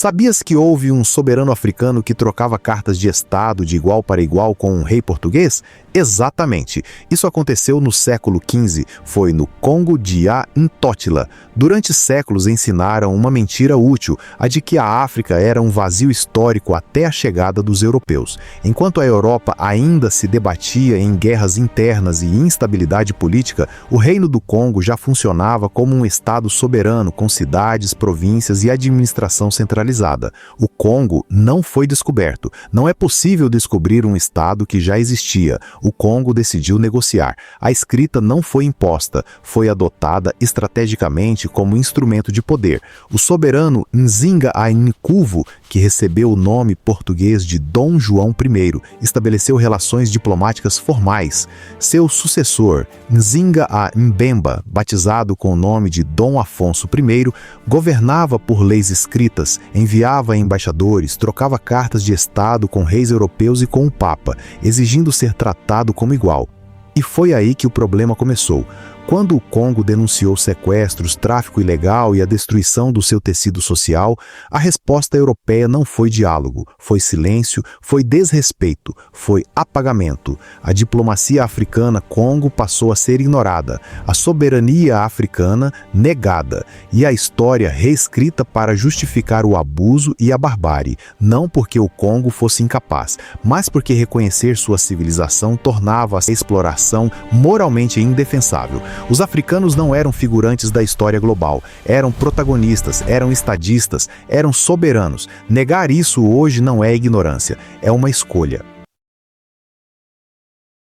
Sabias que houve um soberano africano que trocava cartas de estado de igual para igual com um rei português? Exatamente. Isso aconteceu no século XV, foi no Congo de Ntotila. Durante séculos ensinaram uma mentira útil, a de que a África era um vazio histórico até a chegada dos europeus. Enquanto a Europa ainda se debatia em guerras internas e instabilidade política, o Reino do Congo já funcionava como um estado soberano com cidades, províncias e administração centralizada. O Congo não foi descoberto. Não é possível descobrir um estado que já existia. O Congo decidiu negociar. A escrita não foi imposta, foi adotada estrategicamente como instrumento de poder. O soberano Nzinga Nkuvu, que recebeu o nome português de Dom João I, estabeleceu relações diplomáticas formais. Seu sucessor, Nzinga Mbemba, batizado com o nome de Dom Afonso I, governava por leis escritas, enviava embaixadores, trocava cartas de estado com reis europeus e com o Papa, exigindo ser tratado como igual. E foi aí que o problema começou. Quando o Congo denunciou sequestros, tráfico ilegal e a destruição do seu tecido social, a resposta europeia não foi diálogo, foi silêncio, foi desrespeito, foi apagamento. A diplomacia africana Congo passou a ser ignorada, a soberania africana negada e a história reescrita para justificar o abuso e a barbárie, não porque o Congo fosse incapaz, mas porque reconhecer sua civilização tornava a exploração moralmente indefensável. Os africanos não eram figurantes da história global, eram protagonistas, eram estadistas, eram soberanos. Negar isso hoje não é ignorância, é uma escolha.